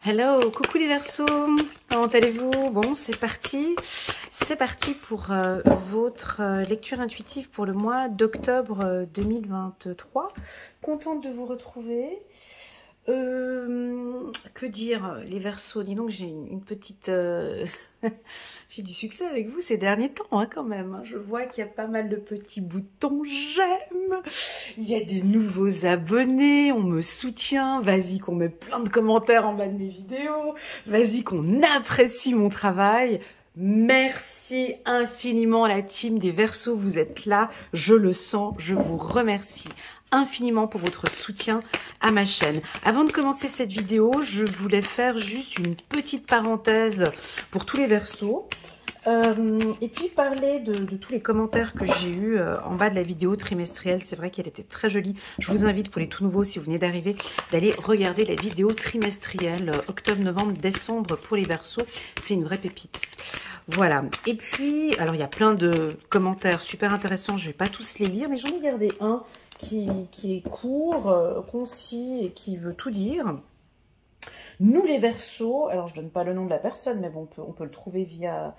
Hello, coucou les Verseaux, comment allez-vous? Bon, c'est parti pour votre lecture intuitive pour le mois d'octobre 2023. Contente de vous retrouver. Que dire les Verseaux? Dis donc, j'ai une petite... j'ai du succès avec vous ces derniers temps hein, quand même. Je vois qu'il y a pas mal de petits boutons j'aime. Il y a des nouveaux abonnés, on me soutient. Vas-y qu'on met plein de commentaires en bas de mes vidéos. Vas-y qu'on apprécie mon travail. Merci infiniment la team des Verseaux, vous êtes là, je le sens, je vous remercie infiniment pour votre soutien à ma chaîne. Avant de commencer cette vidéo, je voulais faire juste une petite parenthèse pour tous les Verseaux et puis parler de tous les commentaires que j'ai eus en bas de la vidéo trimestrielle. C'est vrai qu'elle était très jolie. Je vous invite pour les tout nouveaux, si vous venez d'arriver, d'aller regarder la vidéo trimestrielle octobre, novembre, décembre pour les Verseaux. C'est une vraie pépite. Voilà, et puis, alors il y a plein de commentaires super intéressants, je ne vais pas tous les lire, mais j'en ai gardé un qui est court, concis et qui veut tout dire. Nous les Verseaux, alors je ne donne pas le nom de la personne, mais bon, on peut le trouver via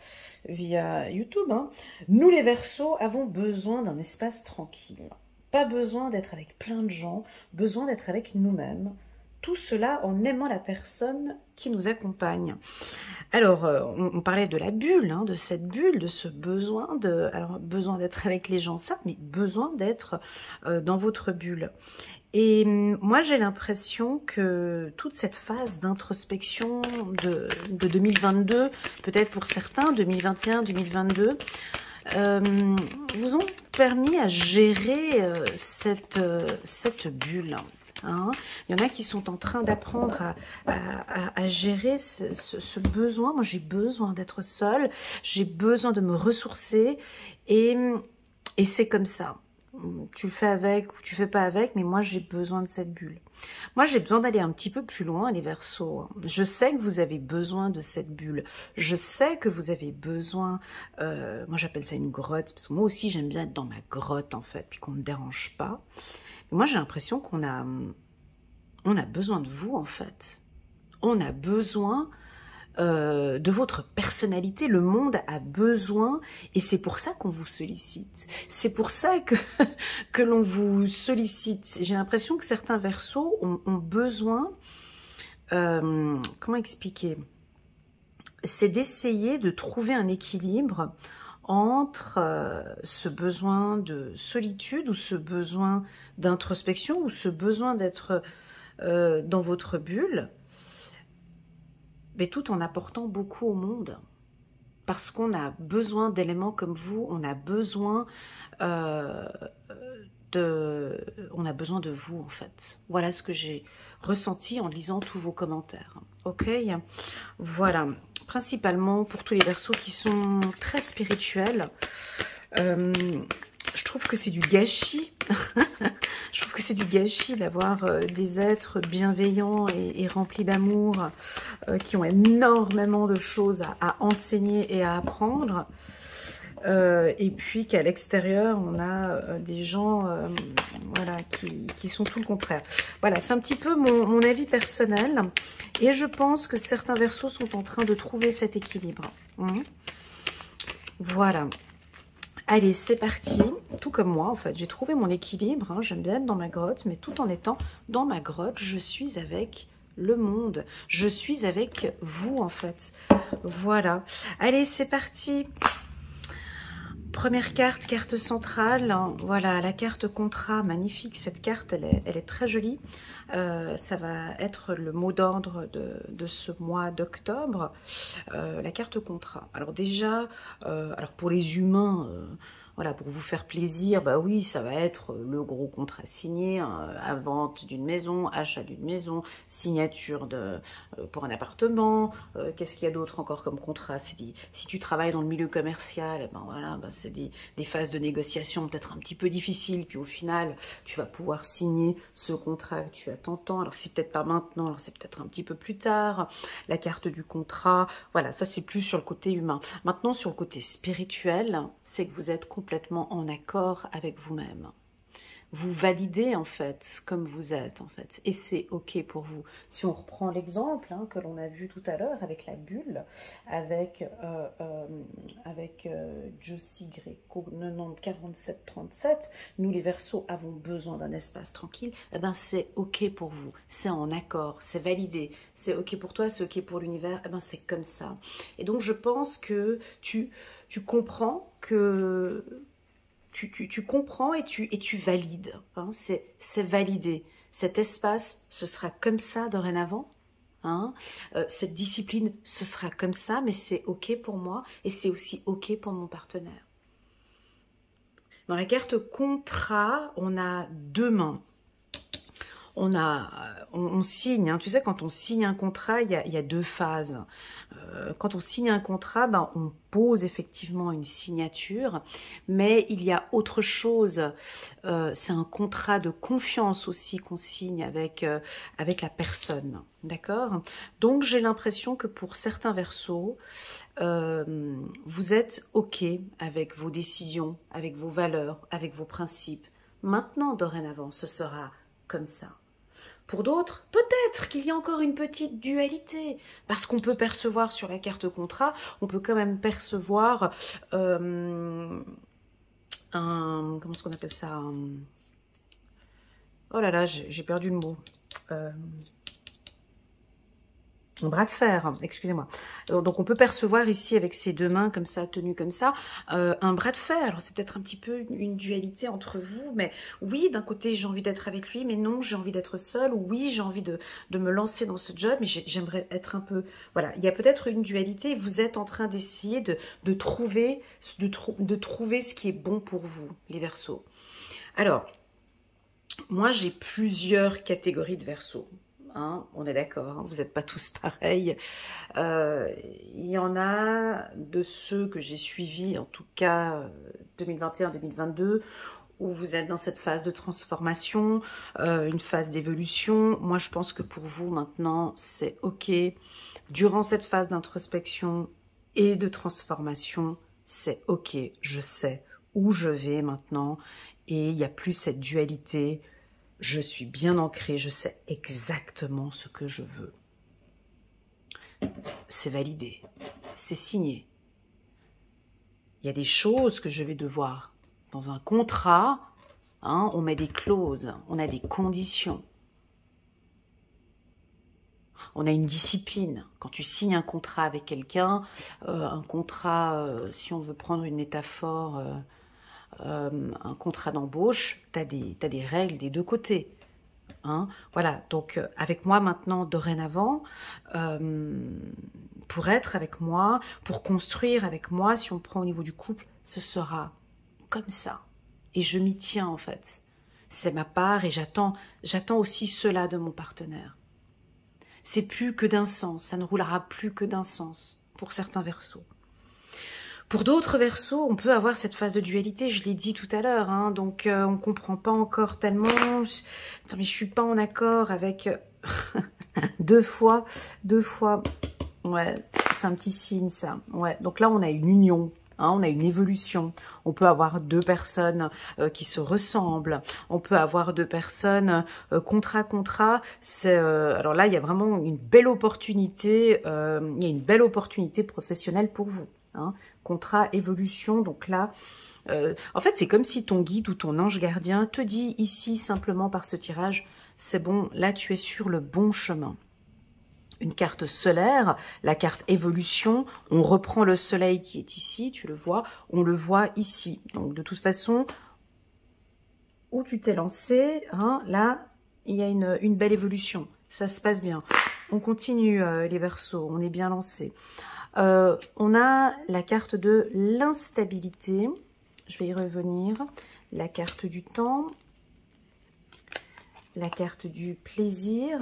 YouTube. Hein. Nous les Verseaux avons besoin d'un espace tranquille. Pas besoin d'être avec plein de gens, besoin d'être avec nous-mêmes. Tout cela en aimant la personne qui nous accompagne. Alors, on parlait de la bulle, hein, de cette bulle, de ce besoin besoin d'être avec les gens, ça, mais besoin d'être dans votre bulle. Et moi, j'ai l'impression que toute cette phase d'introspection de 2022, peut-être pour certains, 2021, 2022, vous ont permis à gérer cette bulle. Hein. Il y en a qui sont en train d'apprendre à gérer ce besoin. Moi, j'ai besoin d'être seule, j'ai besoin de me ressourcer et c'est comme ça. Tu le fais avec ou tu fais pas avec, mais moi, j'ai besoin de cette bulle. Moi, j'ai besoin d'aller un petit peu plus loin, les Verseaux. Je sais que vous avez besoin de cette bulle. Je sais que vous avez besoin... moi, j'appelle ça une grotte, parce que moi aussi, j'aime bien être dans ma grotte, en fait, puis qu'on ne me dérange pas. Moi, j'ai l'impression qu'on a besoin de vous, en fait. On a besoin de votre personnalité. Le monde a besoin, et c'est pour ça qu'on vous sollicite. C'est pour ça que l'on vous sollicite. J'ai l'impression que certains Verseaux ont besoin... comment expliquer? C'est d'essayer de trouver un équilibre entre ce besoin de solitude ou ce besoin d'introspection ou ce besoin d'être dans votre bulle, mais tout en apportant beaucoup au monde. Parce qu'on a besoin d'éléments comme vous, on a besoin de vous en fait. Voilà ce que j'ai ressenti en lisant tous vos commentaires. Ok, voilà. Principalement pour tous les Verseaux qui sont très spirituels. Je trouve que c'est du gâchis. Je trouve que c'est du gâchis d'avoir des êtres bienveillants et remplis d'amour qui ont énormément de choses à enseigner et à apprendre. Et puis qu'à l'extérieur, on a des gens voilà, qui sont tout le contraire. Voilà, c'est un petit peu mon avis personnel. Et je pense que certains Verseaux sont en train de trouver cet équilibre. Voilà. Allez, c'est parti. Tout comme moi, en fait, j'ai trouvé mon équilibre. Hein. J'aime bien être dans ma grotte, mais tout en étant dans ma grotte, je suis avec le monde. Je suis avec vous, en fait. Voilà. Allez, c'est parti. Première carte, carte centrale. Voilà, la carte contrat, magnifique. Cette carte, elle est très jolie. Ça va être le mot d'ordre de ce mois d'octobre. La carte contrat. Alors déjà, alors pour les humains... voilà, pour vous faire plaisir, bah oui, ça va être le gros contrat signé, à vente d'une maison, achat d'une maison, signature pour un appartement. Qu'est-ce qu'il y a d'autre encore comme contrat? Si tu travailles dans le milieu commercial, ben voilà, ben c'est des phases de négociation peut-être un petit peu difficiles, puis au final, tu vas pouvoir signer ce contrat que tu attends tant. Alors c'est peut-être pas maintenant, alors c'est peut-être un petit peu plus tard. La carte du contrat, voilà, ça c'est plus sur le côté humain. Maintenant, sur le côté spirituel, c'est que vous êtes complètement en accord avec vous-même. vous validez en fait comme vous êtes en fait, et c'est ok pour vous. Si on reprend l'exemple que l'on a vu tout à l'heure avec la bulle, avec Josie Greco 90 47 37, nous les Verseaux avons besoin d'un espace tranquille, eh ben c'est ok pour vous, c'est en accord, c'est validé, c'est ok pour toi, c'est ok pour l'univers, eh ben c'est comme ça. Et donc je pense que tu comprends que tu comprends et tu valides. C'est validé. Cet espace, ce sera comme ça dorénavant. Cette discipline, ce sera comme ça, mais c'est ok pour moi et c'est aussi ok pour mon partenaire. Dans la carte contrat, on a deux mains. On signe, tu sais, quand on signe un contrat, il y a deux phases. Quand on signe un contrat, on pose effectivement une signature, mais il y a autre chose. C'est un contrat de confiance aussi qu'on signe avec la personne, d'accord? Donc j'ai l'impression que pour certains Verseaux, vous êtes ok avec vos décisions, avec vos valeurs, avec vos principes. Maintenant, dorénavant, ce sera comme ça. Pour d'autres, peut-être qu'il y a encore une petite dualité, parce qu'on peut percevoir sur la carte contrat, on peut quand même percevoir comment est-ce qu'on appelle ça, oh là là, j'ai perdu le mot. Un bras de fer, excusez-moi. Donc on peut percevoir ici avec ces deux mains comme ça, tenues comme ça, un bras de fer. Alors c'est peut-être un petit peu une dualité entre vous, mais oui, d'un côté j'ai envie d'être avec lui, mais non, j'ai envie d'être seule, ou oui, j'ai envie de me lancer dans ce job, mais j'aimerais être un peu... Voilà, il y a peut-être une dualité, vous êtes en train d'essayer de trouver ce qui est bon pour vous, les Verseaux. Alors, moi j'ai plusieurs catégories de Verseaux. On est d'accord, vous n'êtes pas tous pareils. Il y en a de ceux que j'ai suivis, en tout cas 2021-2022, où vous êtes dans cette phase de transformation, une phase d'évolution. Moi, je pense que pour vous, maintenant, c'est ok. Durant cette phase d'introspection et de transformation, c'est ok, je sais où je vais maintenant, et il n'y a plus cette dualité. Je suis bien ancrée, je sais exactement ce que je veux. C'est validé, c'est signé. Il y a des choses que je vais devoir. Dans un contrat, on met des clauses, on a des conditions. On a une discipline. Quand tu signes un contrat avec quelqu'un, un contrat, si on veut prendre une métaphore... un contrat d'embauche, tu as des règles des deux côtés. Voilà, donc avec moi maintenant, dorénavant, pour être avec moi, pour construire avec moi, si on prend au niveau du couple, ce sera comme ça. Et je m'y tiens en fait. C'est ma part et j'attends aussi cela de mon partenaire. C'est plus que d'un sens, ça ne roulera plus que d'un sens pour certains Verseaux. Pour d'autres Verseaux, on peut avoir cette phase de dualité, je l'ai dit tout à l'heure, donc on ne comprend pas encore tellement. Attends, mais je suis pas en accord avec deux fois, ouais, c'est un petit signe ça. Ouais, donc là on a une union, on a une évolution. On peut avoir deux personnes qui se ressemblent, on peut avoir deux personnes contrat. Alors là il y a vraiment une belle opportunité, il y a une belle opportunité professionnelle pour vous. Contrat, évolution, donc là, en fait, c'est comme si ton guide ou ton ange gardien te dit ici, simplement par ce tirage, c'est bon, là, tu es sur le bon chemin. Une carte solaire, la carte évolution, on reprend le soleil qui est ici, tu le vois, on le voit ici. Donc, de toute façon, où tu t'es lancé, là, il y a une belle évolution. Ça se passe bien. On continue, les Verseaux, on est bien lancé. On a la carte de l'instabilité, je vais y revenir, la carte du temps, la carte du plaisir,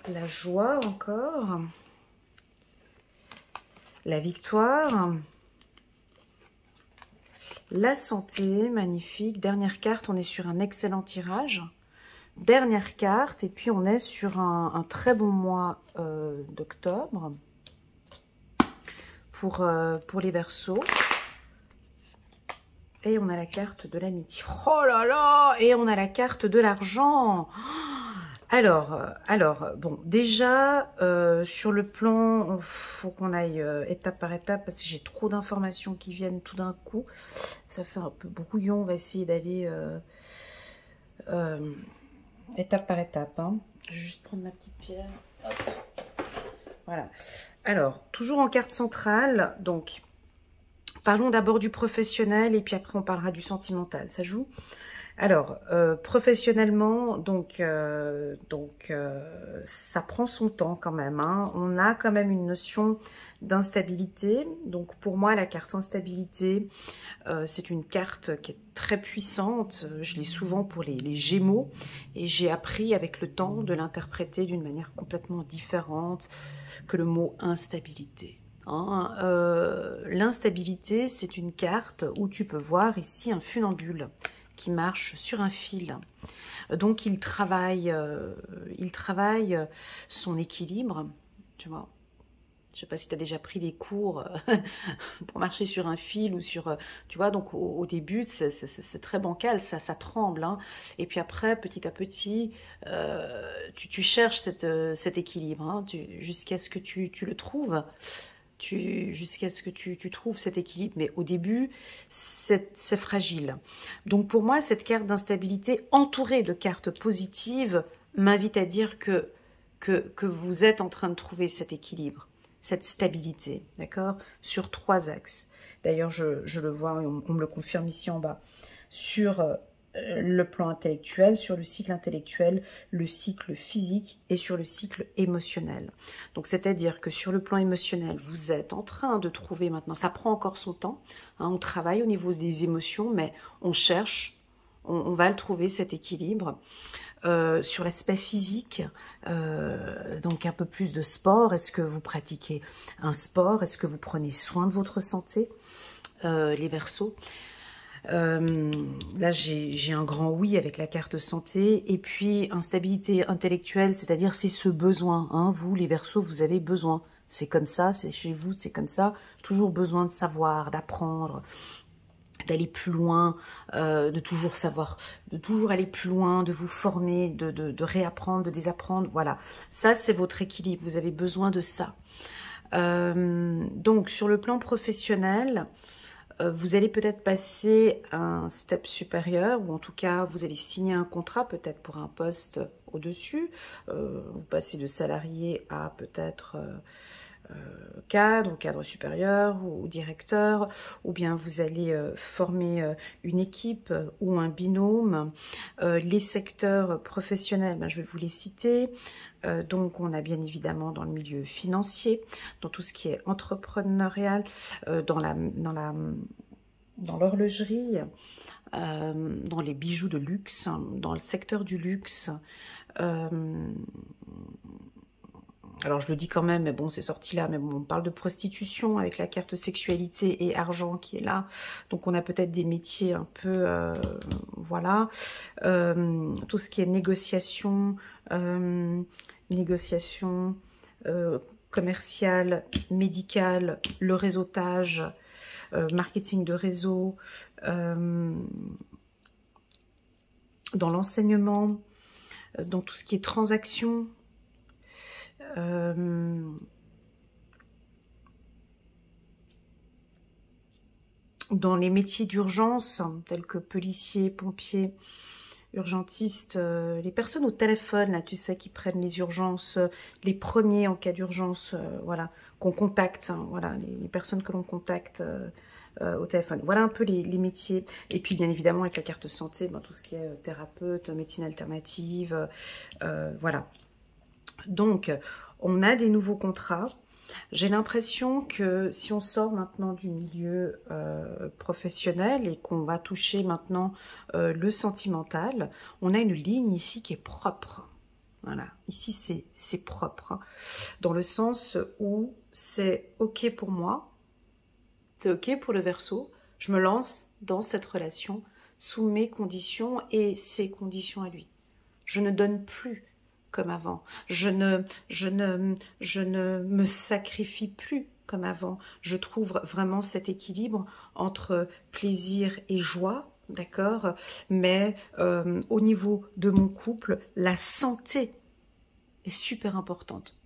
la joie encore, la victoire, la santé, magnifique, dernière carte, on est sur un excellent tirage. Dernière carte, et puis on est sur un très bon mois d'octobre pour les Verseaux. Et on a la carte de l'amitié. Oh là là! Et on a la carte de l'argent. Alors, bon, déjà, sur le plan, faut qu'on aille étape par étape parce que j'ai trop d'informations qui viennent tout d'un coup. Ça fait un peu brouillon, on va essayer d'aller étape par étape. Hein. Je vais juste prendre ma petite pierre. Hop. Voilà. Alors, toujours en carte centrale, donc, parlons d'abord du professionnel et puis après on parlera du sentimental. Ça joue? Alors, professionnellement, donc ça prend son temps quand même. Hein. On a quand même une notion d'instabilité. Donc, pour moi, la carte instabilité, c'est une carte qui est très puissante. Je l'ai souvent pour les Gémeaux. Et j'ai appris avec le temps de l'interpréter d'une manière complètement différente que le mot instabilité. Hein. L'instabilité, c'est une carte où tu peux voir ici un funambule qui marche sur un fil. Donc, il travaille son équilibre, tu vois. Je ne sais pas si tu as déjà pris des cours pour marcher sur un fil ou sur... Tu vois, donc au début, c'est très bancal, ça tremble. Hein. Et puis après, petit à petit, tu cherches cet équilibre hein, jusqu'à ce que tu le trouves. Jusqu'à ce que tu trouves cet équilibre. Mais au début, c'est fragile. Donc pour moi, cette carte d'instabilité, entourée de cartes positives, m'invite à dire que vous êtes en train de trouver cet équilibre, cette stabilité, d'accord, sur 3 axes. D'ailleurs, je le vois, on me le confirme ici en bas, sur le plan intellectuel, sur le cycle intellectuel, le cycle physique et sur le cycle émotionnel. Donc, c'est-à-dire que sur le plan émotionnel, vous êtes en train de trouver maintenant, ça prend encore son temps, hein, on travaille au niveau des émotions, mais on cherche, on va le trouver, cet équilibre. Sur l'aspect physique, donc un peu plus de sport, est-ce que vous pratiquez un sport? Est-ce que vous prenez soin de votre santé? Les Verseaux. Là, j'ai un grand oui avec la carte santé. Et puis, instabilité intellectuelle, c'est-à-dire c'est ce besoin. Hein, vous, les Verseaux, vous avez besoin. C'est comme ça, c'est chez vous, c'est comme ça. Toujours besoin de savoir, d'apprendre, d'aller plus loin, de toujours savoir, de toujours aller plus loin, de vous former, de réapprendre, de désapprendre. Voilà, ça, c'est votre équilibre. Vous avez besoin de ça. Donc, sur le plan professionnel... vous allez peut-être passer un step supérieur, ou en tout cas, vous allez signer un contrat, peut-être pour un poste au-dessus. Vous passez de salarié à peut-être cadre supérieur ou directeur, ou bien vous allez former une équipe ou un binôme. Les secteurs professionnels, ben, je vais vous les citer. Donc, on a bien évidemment dans le milieu financier, dans tout ce qui est entrepreneurial, dans l'horlogerie, dans les bijoux de luxe, dans le secteur du luxe. Alors, je le dis quand même, mais bon, c'est sorti là. Mais bon, on parle de prostitution avec la carte sexualité et argent qui est là. Donc, on a peut-être des métiers un peu, voilà. Tout ce qui est négociation, commerciale, médicale, le réseautage, marketing de réseau, dans l'enseignement, dans tout ce qui est transactions, dans les métiers d'urgence, tels que policiers, pompiers, urgentistes, les personnes au téléphone, là, tu sais, qui prennent les urgences, les premiers en cas d'urgence, voilà, qu'on contacte, hein, voilà, les personnes que l'on contacte au téléphone. Voilà un peu les métiers. Et puis, bien évidemment, avec la carte santé, ben, tout ce qui est thérapeute, médecine alternative, voilà. Donc, on a des nouveaux contrats. J'ai l'impression que si on sort maintenant du milieu professionnel et qu'on va toucher maintenant le sentimental, on a une ligne ici qui est propre. Voilà, ici c'est propre, hein, dans le sens où c'est ok pour moi, c'est ok pour le Verseau, je me lance dans cette relation sous mes conditions et ses conditions à lui. Je ne donne plus comme avant. Je ne me sacrifie plus comme avant. Je trouve vraiment cet équilibre entre plaisir et joie, d'accord? Mais au niveau de mon couple, la santé est super importante.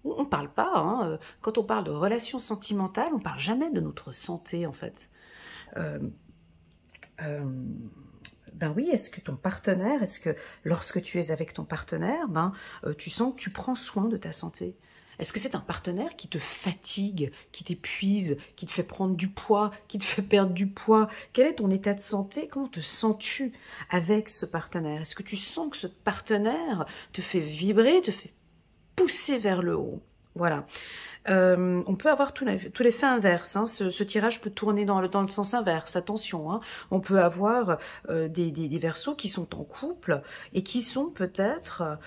On ne parle pas, hein, quand on parle de relations sentimentales, on ne parle jamais de notre santé, en fait. Euh, ben oui, est-ce que ton partenaire, est-ce que lorsque tu es avec ton partenaire, tu sens que tu prends soin de ta santé? Est-ce que c'est un partenaire qui te fatigue, qui t'épuise, qui te fait prendre du poids, qui te fait perdre du poids? Quel est ton état de santé? Comment te sens-tu avec ce partenaire? Est-ce que tu sens que ce partenaire te fait vibrer, te fait pousser vers le haut? Voilà. On peut avoir tout l'effet inverse, hein. Ce tirage peut tourner dans le sens inverse, attention, hein. On peut avoir des Verseaux qui sont en couple et qui sont peut-être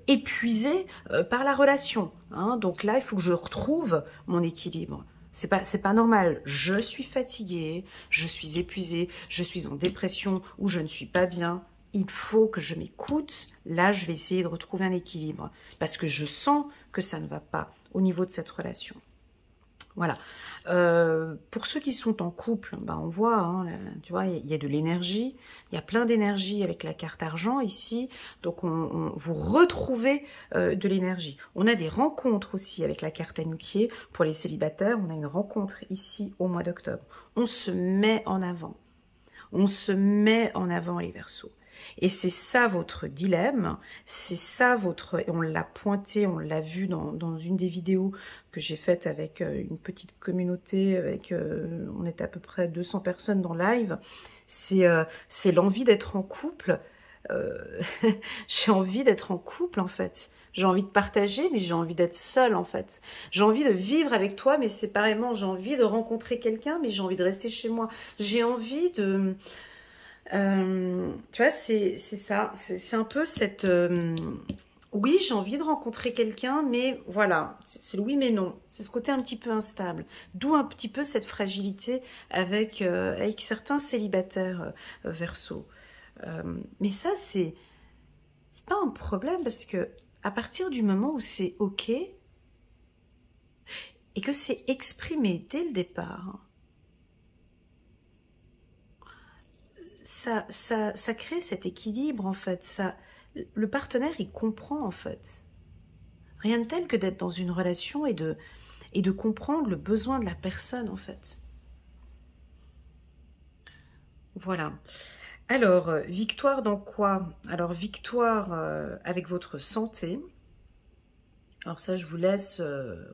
épuisés par la relation, hein. Donc là, il faut que je retrouve mon équilibre. C'est pas normal. Je suis fatiguée, je suis épuisée, je suis en dépression ou je ne suis pas bien. Il faut que je m'écoute. Là, je vais essayer de retrouver un équilibre parce que je sens que ça ne va pas au niveau de cette relation. Voilà. Pour ceux qui sont en couple, on voit, hein, tu vois, il y a de l'énergie, il y a plein d'énergie avec la carte argent ici, donc vous retrouvez de l'énergie. On a des rencontres aussi avec la carte amitié pour les célibataires, on a une rencontre ici au mois d'octobre. On se met en avant. On se met en avant les Verseaux. Et c'est ça votre dilemme, c'est ça votre... Et on l'a pointé, on l'a vu dans une des vidéos que j'ai faites avec une petite communauté, avec on était à peu près 200 personnes dans live, c'est l'envie d'être en couple. J'ai envie d'être en couple en fait. J'ai envie de partager, mais j'ai envie d'être seule en fait. J'ai envie de vivre avec toi, mais séparément. J'ai envie de rencontrer quelqu'un, mais j'ai envie de rester chez moi. J'ai envie de... tu vois, c'est ça. C'est un peu cette... oui, j'ai envie de rencontrer quelqu'un, mais voilà. C'est le oui, mais non. C'est ce côté un petit peu instable. D'où un petit peu cette fragilité avec certains célibataires Verseaux. Mais ça, c'est pas un problème parce que à partir du moment où c'est OK et que c'est exprimé dès le départ, ça crée cet équilibre en fait. Le partenaire, il comprend en fait. Rien de tel que d'être dans une relation et de comprendre le besoin de la personne en fait. Voilà. Alors, victoire dans quoi? Alors, victoire avec votre santé. Alors ça, je vous laisse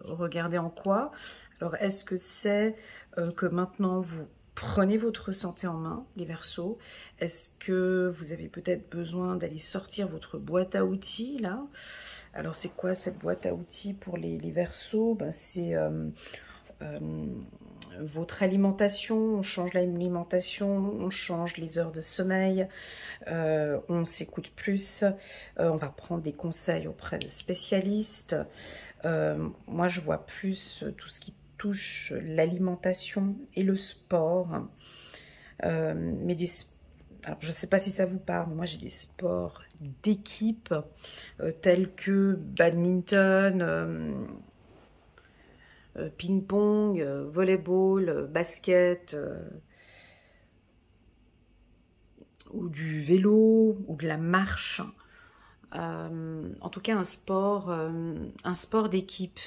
regarder en quoi. Alors, est-ce que c'est que maintenant, vous prenez votre santé en main, les Verseaux? Est-ce que vous avez peut-être besoin d'aller sortir votre boîte à outils, là? Alors, c'est quoi cette boîte à outils pour les Verseaux? C'est... votre alimentation, on change l'alimentation, on change les heures de sommeil, on s'écoute plus, on va prendre des conseils auprès de spécialistes. Moi, je vois plus tout ce qui touche l'alimentation et le sport. Mais alors, je ne sais pas si ça vous parle, mais moi, j'ai des sports d'équipe tels que badminton, ping-pong, volleyball, basket, ou du vélo, ou de la marche. En tout cas, un sport d'équipe.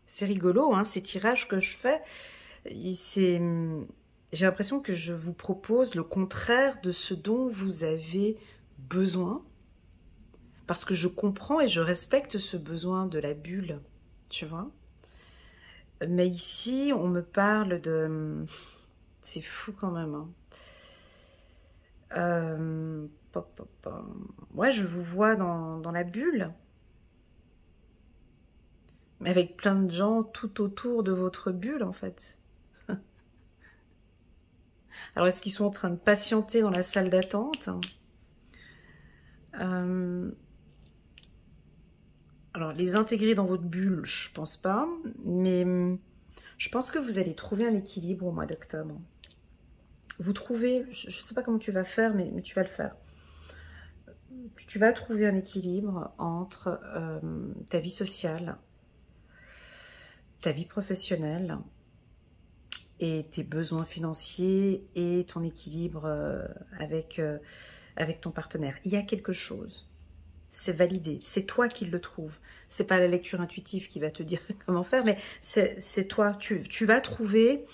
C'est rigolo, hein, ces tirages que je fais. J'ai l'impression que je vous propose le contraire de ce dont vous avez besoin. Parce que je comprends et je respecte ce besoin de la bulle, tu vois. Mais ici, on me parle de... C'est fou quand même. Hein. Ouais, je vous vois dans la bulle. Mais avec plein de gens tout autour de votre bulle, en fait. Alors, est-ce qu'ils sont en train de patienter dans la salle d'attente? Alors, les intégrer dans votre bulle, je pense pas. Mais je pense que vous allez trouver un équilibre au mois d'octobre. Vous trouvez, je ne sais pas comment tu vas faire, mais tu vas le faire. Tu vas trouver un équilibre entre ta vie sociale, ta vie professionnelle et tes besoins financiers et ton équilibre avec ton partenaire. Il y a quelque chose, c'est validé, c'est toi qui le trouves. C'est pas la lecture intuitive qui va te dire comment faire, mais c'est toi. Tu vas trouver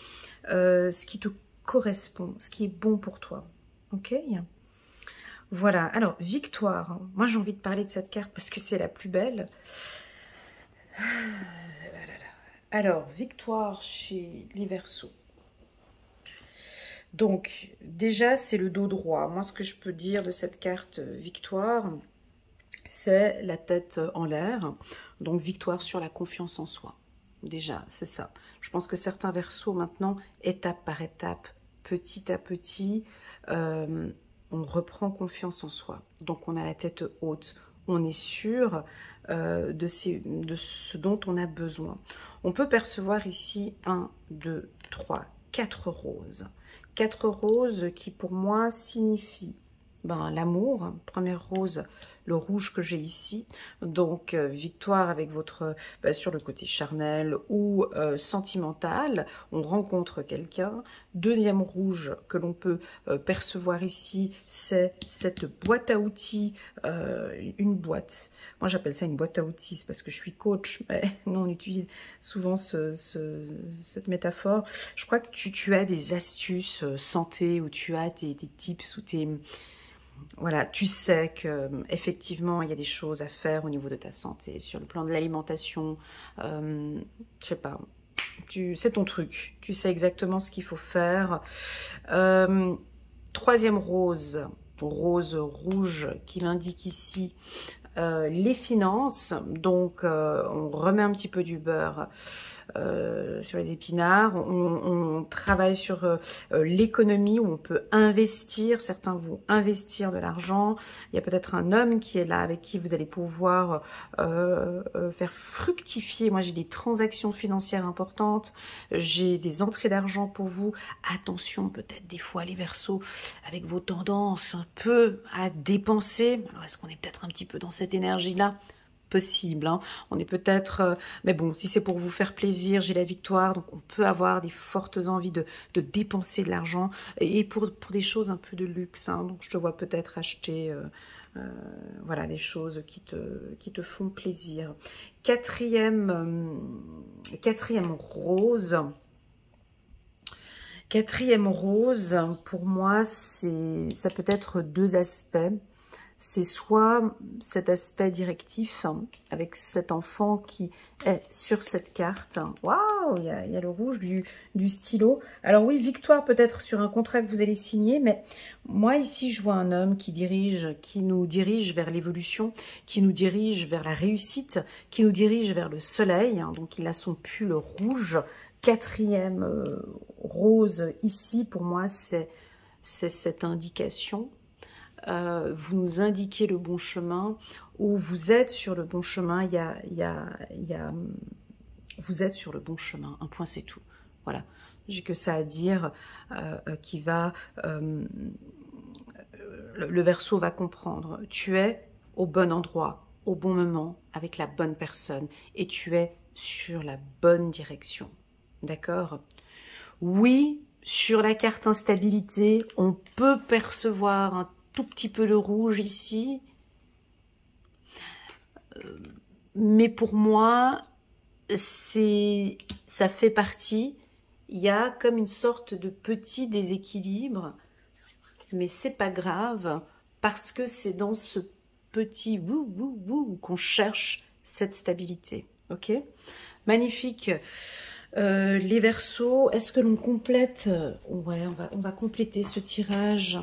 ce qui te correspond, ce qui est bon pour toi. Ok? Voilà. Alors, victoire. Moi, j'ai envie de parler de cette carte parce que c'est la plus belle. Alors, victoire chez les Verseaux. Donc, déjà, c'est le dos droit. Moi, ce que je peux dire de cette carte victoire, c'est la tête en l'air. Donc, victoire sur la confiance en soi. Déjà, c'est ça. Je pense que certains Verseaux, maintenant, étape par étape, petit à petit, on reprend confiance en soi. Donc, on a la tête haute. On est sûr de ce dont on a besoin. On peut percevoir ici 1, 2, 3, 4 roses. 4 roses qui pour moi signifient l'amour. Première rose, le rouge que j'ai ici. Donc victoire avec votre sur le côté charnel ou sentimental. On rencontre quelqu'un. Deuxième rouge que l'on peut percevoir ici, c'est cette boîte à outils. Une boîte. Moi j'appelle ça une boîte à outils, c'est parce que je suis coach, mais nous on utilise souvent cette métaphore. Je crois que tu as des astuces santé, où tu as tes tips, ou tes... Voilà, tu sais que effectivement il y a des choses à faire au niveau de ta santé, sur le plan de l'alimentation, je sais pas, c'est ton truc, tu sais exactement ce qu'il faut faire. Troisième rose, rose rouge qui m'indique ici les finances. Donc on remet un petit peu du beurre sur les épinards, on travaille sur l'économie, où on peut investir, certains vont investir de l'argent, il y a peut-être un homme qui est là, avec qui vous allez pouvoir faire fructifier. Moi j'ai des transactions financières importantes, j'ai des entrées d'argent pour vous. Attention peut-être des fois les Verseaux, avec vos tendances un peu à dépenser. Alors est-ce qu'on est peut-être un petit peu dans cette énergie-là? Possible, hein. On est peut-être, mais bon, si c'est pour vous faire plaisir, j'ai la victoire, donc on peut avoir des fortes envies de dépenser de l'argent, et pour des choses un peu de luxe, hein. Donc je te vois peut-être acheter voilà, des choses qui te font plaisir. Quatrième rose. Quatrième rose, pour moi, ça peut être deux aspects. C'est soit cet aspect directif avec cet enfant qui est sur cette carte. Waouh, il y a le rouge du stylo. Alors oui, victoire peut-être sur un contrat que vous allez signer, mais moi ici je vois un homme qui nous dirige vers l'évolution, qui nous dirige vers la réussite, qui nous dirige vers le soleil. Donc il a son pull rouge. Quatrième rose ici, pour moi, c'est cette indication. Vous nous indiquez le bon chemin, ou vous êtes sur le bon chemin. Vous êtes sur le bon chemin. Un point, c'est tout. Voilà. J'ai que ça à dire. Qui va... le Verseau va comprendre. Tu es au bon endroit, au bon moment, avec la bonne personne. Et tu es sur la bonne direction. D'accord? Oui, sur la carte instabilité, on peut percevoir un tout petit peu le rouge ici. Mais pour moi, ça fait partie. Il y a comme une sorte de petit déséquilibre. Mais c'est pas grave, parce que c'est dans ce petit wou qu'on cherche cette stabilité. Ok? Magnifique. Les Verseaux, est-ce que l'on complète? Ouais, on va compléter ce tirage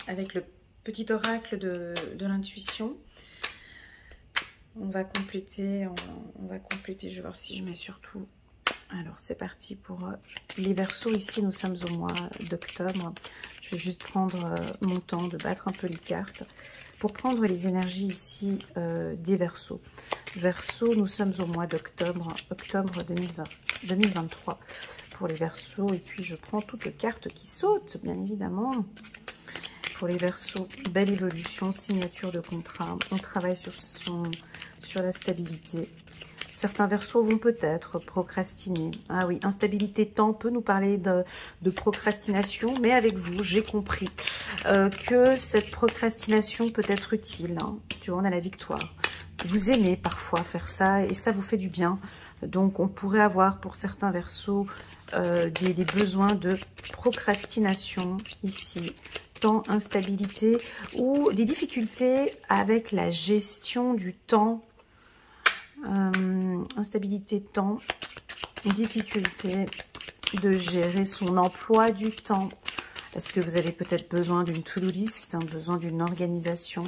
avec le petit oracle de l'intuition. On va compléter, je vais voir si je mets surtout... Alors, c'est parti pour les Verseaux. Ici, nous sommes au mois d'octobre. Je vais juste prendre mon temps de battre un peu les cartes pour prendre les énergies ici des Verseaux. Verseaux, nous sommes au mois d'octobre, octobre 2023 pour les Verseaux. Et puis, je prends toutes les cartes qui sautent, bien évidemment. Pour les Verseaux, belle évolution, signature de contrat. On travaille sur la stabilité. Certains Verseaux vont peut-être procrastiner. Ah oui, instabilité temps peut nous parler de procrastination, mais avec vous, j'ai compris que cette procrastination peut être utile. Hein. Tu vois, on a la victoire. Vous aimez parfois faire ça et ça vous fait du bien. Donc, on pourrait avoir pour certains Verseaux des besoins de procrastination ici. Temps, instabilité ou des difficultés avec la gestion du temps. Instabilité temps, difficulté de gérer son emploi du temps. Est-ce que vous avez peut-être besoin d'une to-do list, besoin d'une organisation?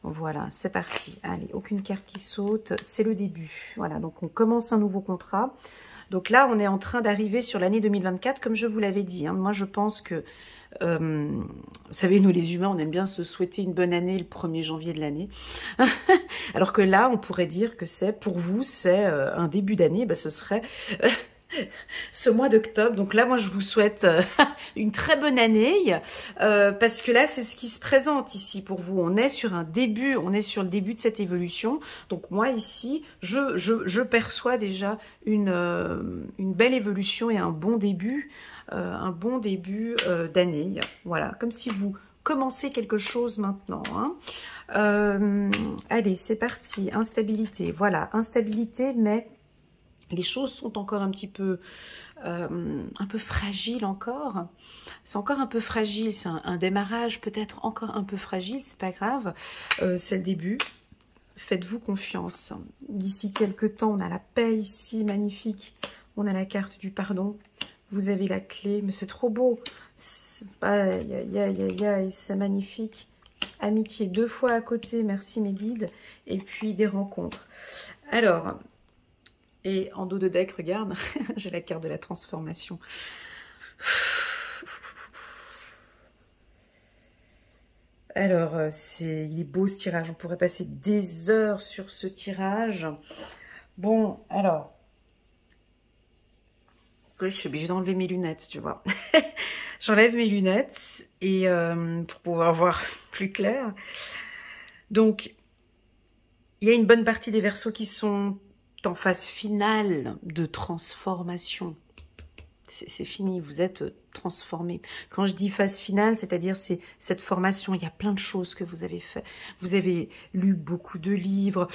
Voilà, c'est parti. Allez, aucune carte qui saute, c'est le début. Voilà, donc on commence un nouveau contrat. Donc là, on est en train d'arriver sur l'année 2024, comme je vous l'avais dit. Hein. Moi, je pense que, vous savez, nous les humains, on aime bien se souhaiter une bonne année le 1er janvier de l'année. Alors que là, on pourrait dire que c'est, pour vous, c'est un début d'année, bah, ce serait ce mois d'octobre. Donc là, moi, je vous souhaite une très bonne année, parce que là, c'est ce qui se présente ici pour vous. On est sur un début, on est sur le début de cette évolution. Donc moi, ici, je perçois déjà une belle évolution et un bon début d'année. Voilà, comme si vous commencez quelque chose maintenant. Hein. Allez, c'est parti. Instabilité, voilà, instabilité, mais les choses sont encore un peu fragiles encore. C'est encore un peu fragile, c'est un démarrage peut-être encore un peu fragile, c'est pas grave. C'est le début. Faites-vous confiance. D'ici quelques temps, on a la paix ici, magnifique. On a la carte du pardon. Vous avez la clé, mais c'est trop beau. Aïe, aïe, aïe, aïe, aïe, c'est magnifique. Amitié, 2 fois à côté, merci mes guides. Et puis des rencontres. Alors, et en dos de deck, regarde, j'ai la carte de la transformation. Alors, il est beau ce tirage. On pourrait passer des heures sur ce tirage. Bon, alors, je suis obligée d'enlever mes lunettes, tu vois. J'enlève mes lunettes et pour pouvoir voir plus clair. Donc, il y a une bonne partie des Verseaux qui sont en phase finale de transformation. C'est fini, vous êtes transformé. Quand je dis phase finale, c'est-à-dire c'est cette formation, il y a plein de choses que vous avez fait. Vous avez lu beaucoup de livres,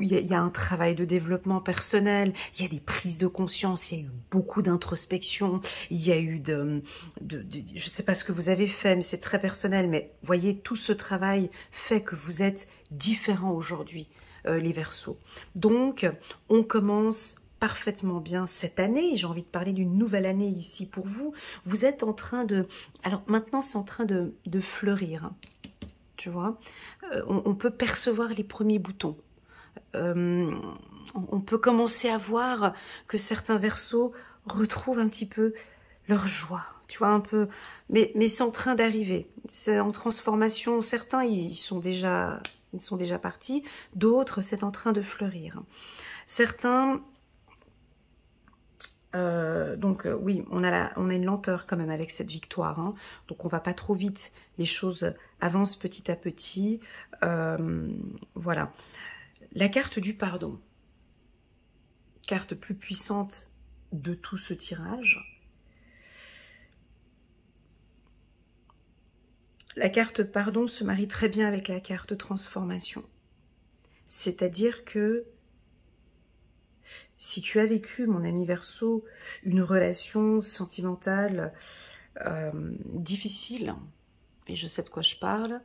il y a un travail de développement personnel, il y a des prises de conscience, il y a eu beaucoup d'introspection, il y a eu je ne sais pas ce que vous avez fait, mais c'est très personnel. Mais voyez, tout ce travail fait que vous êtes différents aujourd'hui, les Verseaux. Donc, on commence parfaitement bien cette année. J'ai envie de parler d'une nouvelle année ici pour vous. Vous êtes en train de... Alors maintenant, c'est en train de fleurir. Tu vois, on peut percevoir les premiers boutons. On peut commencer à voir que certains Verseaux retrouvent un petit peu leur joie. Tu vois, un peu... Mais c'est en train d'arriver. C'est en transformation. Certains, ils sont déjà partis. D'autres, c'est en train de fleurir. Certains... oui, on a une lenteur quand même avec cette victoire. Hein. Donc, on va pas trop vite. Les choses avancent petit à petit. Voilà. La carte du pardon. Carte plus puissante de tout ce tirage. La carte pardon se marie très bien avec la carte transformation. C'est-à-dire que si tu as vécu, mon ami Verseau, une relation sentimentale difficile, et je sais de quoi je parle,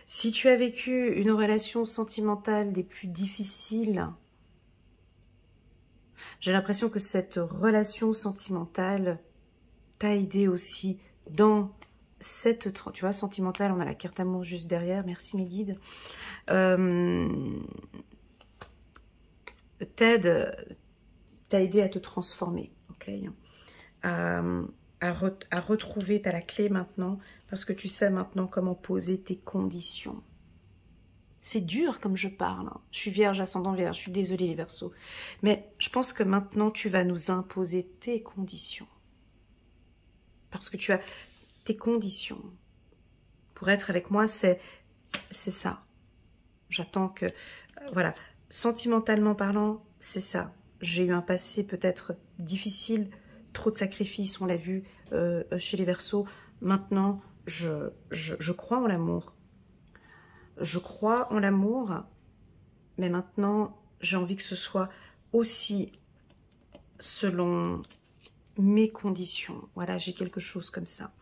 si tu as vécu une relation sentimentale des plus difficiles, j'ai l'impression que cette relation sentimentale t'a aidé aussi dans cette... Tu vois, sentimentale, on a la carte amour juste derrière, merci mes guides. T'a aidé à te transformer, ok, à retrouver, tu as la clé maintenant, parce que tu sais maintenant comment poser tes conditions. C'est dur comme je parle, hein. Je suis vierge, ascendant vierge, je suis désolée les Verseaux, mais je pense que maintenant tu vas nous imposer tes conditions, parce que tu as tes conditions. Pour être avec moi, c'est ça. J'attends que, voilà, sentimentalement parlant, c'est ça. J'ai eu un passé peut-être difficile, trop de sacrifices, on l'a vu chez les Verseaux. Maintenant, je crois en l'amour. Je crois en l'amour, mais maintenant, j'ai envie que ce soit aussi selon mes conditions. Voilà, j'ai quelque chose comme ça.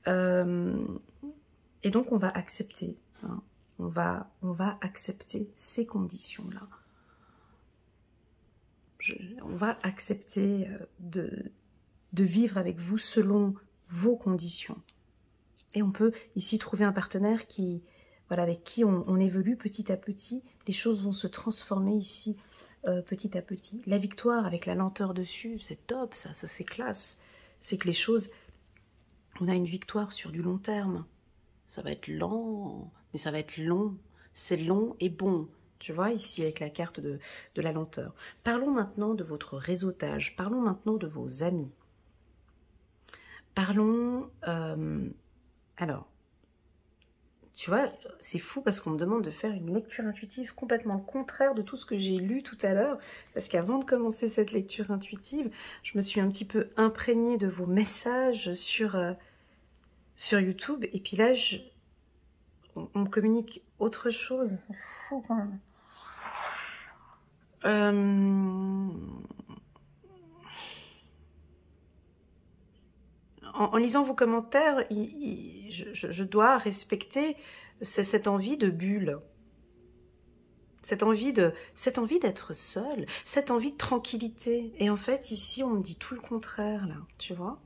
Et donc, on va accepter. Hein, on va accepter ces conditions-là. On va accepter de vivre avec vous selon vos conditions. Et on peut ici trouver un partenaire qui, voilà, avec qui on évolue petit à petit. Les choses vont se transformer ici petit à petit. La victoire avec la lenteur dessus, c'est top, ça c'est classe. C'est que les choses, on a une victoire sur du long terme. Ça va être lent, mais ça va être long. C'est long et bon. Tu vois, ici, avec la carte de la lenteur. Parlons maintenant de votre réseautage. Parlons maintenant de vos amis. Parlons... alors, tu vois, c'est fou parce qu'on me demande de faire une lecture intuitive complètement le contraire de tout ce que j'ai lu tout à l'heure. Parce qu'avant de commencer cette lecture intuitive, je me suis un petit peu imprégnée de vos messages sur YouTube. Et puis là, on me communique autre chose. C'est fou quand même. En lisant vos commentaires, je dois respecter cette envie de bulle, cette envie d'être seule, cette envie de tranquillité. Et en fait, ici, on me dit tout le contraire, là, tu vois,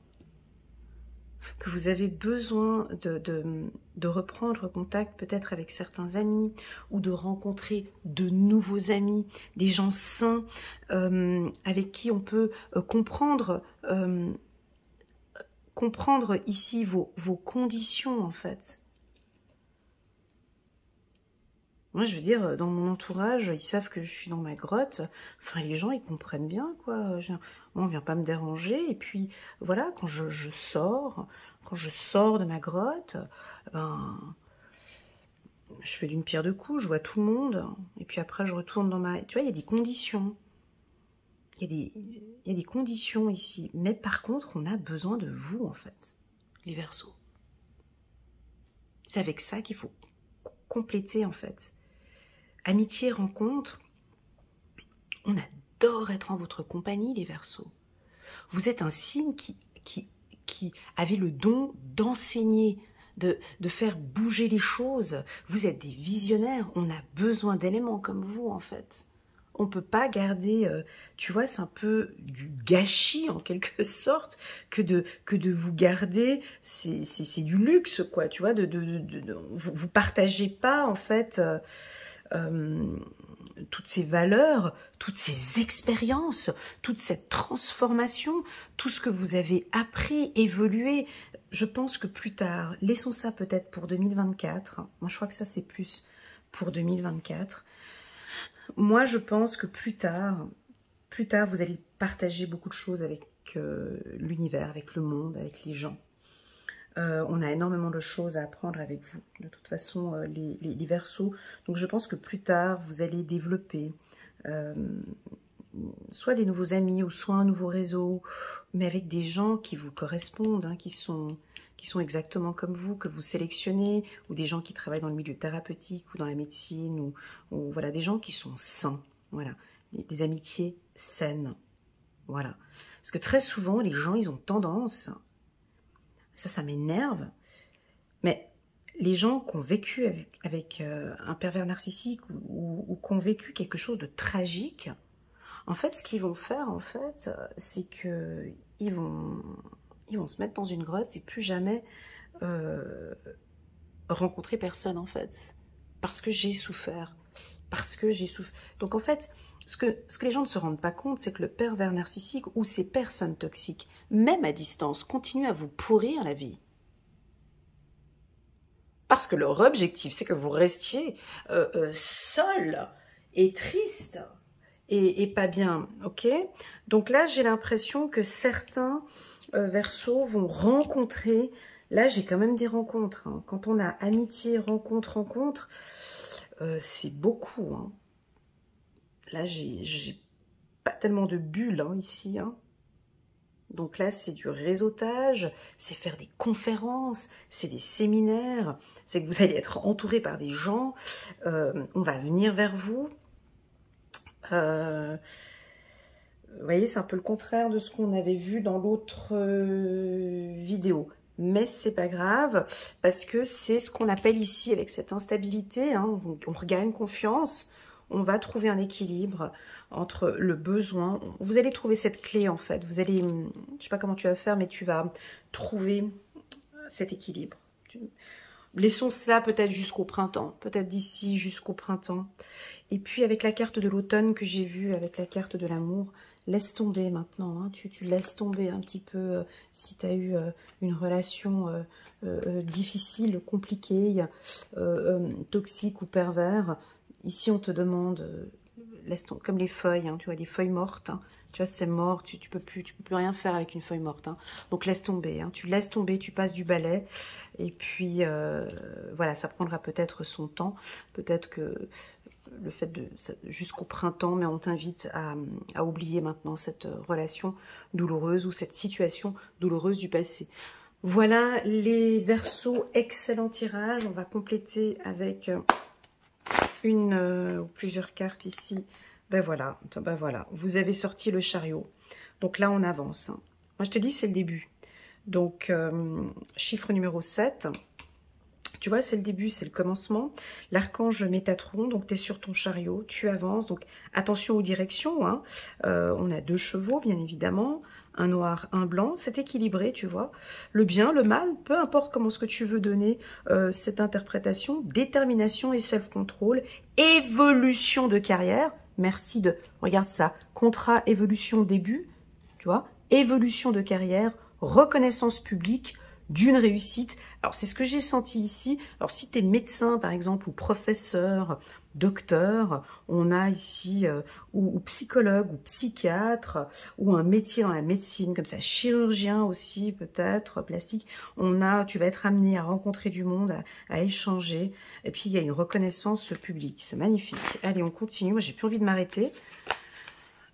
que vous avez besoin de reprendre contact peut-être avec certains amis ou de rencontrer de nouveaux amis, des gens sains avec qui on peut comprendre ici vos conditions en fait. Moi je veux dire, dans mon entourage, ils savent que je suis dans ma grotte, enfin les gens ils comprennent bien quoi, moi on vient pas me déranger, et puis voilà, quand je sors de ma grotte, ben je fais d'une pierre deux coups, je vois tout le monde, et puis après je retourne dans ma... Tu vois, il y a des conditions. Il y a des conditions ici. Mais par contre, on a besoin de vous, en fait, les Verseaux. C'est avec ça qu'il faut compléter, en fait. Amitié, rencontre, on adore être en votre compagnie, les Verseaux. Vous êtes un signe qui avait le don d'enseigner, de faire bouger les choses. Vous êtes des visionnaires. On a besoin d'éléments comme vous, en fait. On ne peut pas garder, tu vois, c'est un peu du gâchis en quelque sorte que de vous garder, c'est du luxe quoi, tu vois, vous partagez pas en fait toutes ces valeurs, toutes ces expériences, toute cette transformation, tout ce que vous avez appris, évolué. Je pense que plus tard, laissons ça peut-être pour 2024, moi je crois que ça c'est plus pour 2024. Moi, je pense que plus tard, vous allez partager beaucoup de choses avec l'univers, avec le monde, avec les gens. On a énormément de choses à apprendre avec vous. De toute façon, les Verseaux. Donc, je pense que plus tard, vous allez développer soit des nouveaux amis ou soit un nouveau réseau, mais avec des gens qui vous correspondent, hein, qui sont exactement comme vous, que vous sélectionnez, ou des gens qui travaillent dans le milieu thérapeutique ou dans la médecine, ou voilà, des gens qui sont sains, voilà, des amitiés saines, voilà. Parce que très souvent, les gens, ils ont tendance, ça m'énerve, mais les gens qui ont vécu avec un pervers narcissique ou qui ont vécu quelque chose de tragique, en fait, ce qu'ils vont faire, en fait, c'est que ils vont se mettre dans une grotte et plus jamais rencontrer personne, en fait. Parce que j'ai souffert. Donc, en fait, ce que les gens ne se rendent pas compte, c'est que le pervers narcissique ou ces personnes toxiques, même à distance, continuent à vous pourrir la vie. Parce que leur objectif, c'est que vous restiez seul et triste et pas bien, ok? Donc là, j'ai l'impression que certains Verseaux vont rencontrer... Là, j'ai quand même des rencontres. Hein. Quand on a amitié, rencontre, c'est beaucoup. Hein. Là, j'ai pas tellement de bulles hein, ici. Hein. Donc là, c'est du réseautage, c'est faire des conférences, c'est des séminaires, c'est que vous allez être entouré par des gens, on va venir vers vous. Vous voyez, c'est un peu le contraire de ce qu'on avait vu dans l'autre vidéo. Mais c'est pas grave, parce que c'est ce qu'on appelle ici, avec cette instabilité, hein, on regagne confiance, on va trouver un équilibre entre le besoin. Vous allez trouver cette clé, en fait. Vous allez, je sais pas comment tu vas faire, mais tu vas trouver cet équilibre. Laissons cela peut-être jusqu'au printemps, peut-être d'ici jusqu'au printemps. Et puis avec la carte de l'automne que j'ai vue, avec la carte de l'amour, laisse tomber maintenant, hein. Tu laisses tomber un petit peu si tu as eu une relation difficile, compliquée, toxique ou pervers. Ici, on te demande, laisse tomber, comme les feuilles, hein, tu vois, des feuilles mortes. Hein. Tu vois, c'est mort, tu peux plus rien faire avec une feuille morte. Hein. Donc, laisse tomber. Hein. Tu laisses tomber, tu passes du balai. Et puis, voilà, ça prendra peut-être son temps. Peut-être que le fait de jusqu'au printemps, mais on t'invite à oublier maintenant cette relation douloureuse ou cette situation douloureuse du passé. Voilà les Verseaux, excellent tirage. On va compléter avec une ou plusieurs cartes ici. Ben voilà, vous avez sorti le chariot. Donc là, on avance. Hein. Moi, je te dis, c'est le début. Donc, chiffre numéro 7. Tu vois, c'est le début, c'est le commencement. L'archange Métatron, donc tu es sur ton chariot, tu avances. Donc, attention aux directions. Hein. On a 2 chevaux, bien évidemment. Un noir, un blanc. C'est équilibré, tu vois. Le bien, le mal, peu importe comment ce que tu veux donner cette interprétation. Détermination et self-control. Évolution de carrière. Merci de... Regarde ça. Contrat, évolution, début. Tu vois. Évolution de carrière. Reconnaissance publique. D'une réussite. Alors, c'est ce que j'ai senti ici. Alors, si tu es médecin, par exemple, ou professeur, docteur, on a ici, ou psychologue, ou psychiatre, ou un métier dans la médecine, comme ça, chirurgien aussi, peut-être, plastique, tu vas être amené à rencontrer du monde, à échanger, et puis il y a une reconnaissance publique. C'est magnifique. Allez, on continue. Moi, j'ai plus envie de m'arrêter.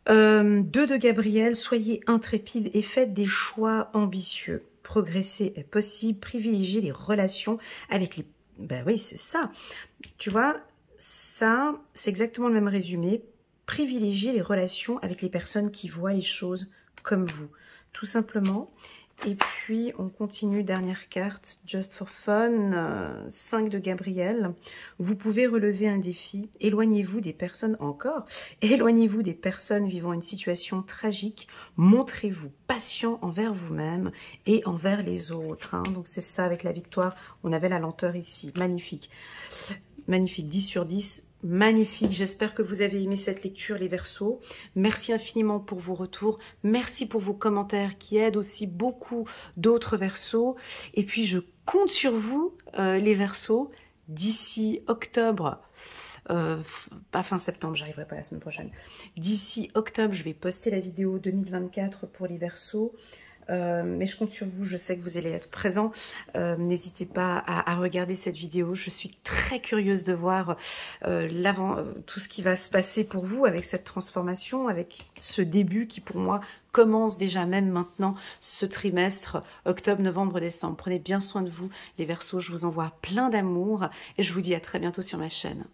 2 de Gabriel, soyez intrépides et faites des choix ambitieux. Progresser est possible, privilégier les relations avec les... Ben oui, c'est ça. Tu vois, ça, c'est exactement le même résumé. Privilégier les relations avec les personnes qui voient les choses comme vous, tout simplement. Et puis, on continue, dernière carte, Just for Fun, 5 de Gabriel. Vous pouvez relever un défi. Éloignez-vous des personnes encore. Éloignez-vous des personnes vivant une situation tragique. Montrez-vous patient envers vous-même et envers les autres. Hein. Donc, c'est ça avec la victoire. On avait la lenteur ici. Magnifique. Magnifique. 10 sur 10. Magnifique, j'espère que vous avez aimé cette lecture, les Verseaux. Merci infiniment pour vos retours. Merci pour vos commentaires qui aident aussi beaucoup d'autres Verseaux. Et puis, je compte sur vous, les Verseaux, d'ici octobre. Pas fin septembre, j'arriverai pas la semaine prochaine. D'ici octobre, je vais poster la vidéo 2024 pour les Verseaux. Mais je compte sur vous, je sais que vous allez être présents. N'hésitez pas à regarder cette vidéo. Je suis très curieuse de voir tout ce qui va se passer pour vous avec cette transformation, avec ce début qui pour moi commence déjà même maintenant ce trimestre, octobre, novembre, décembre. Prenez bien soin de vous, les Verseaux. Je vous envoie plein d'amour et je vous dis à très bientôt sur ma chaîne.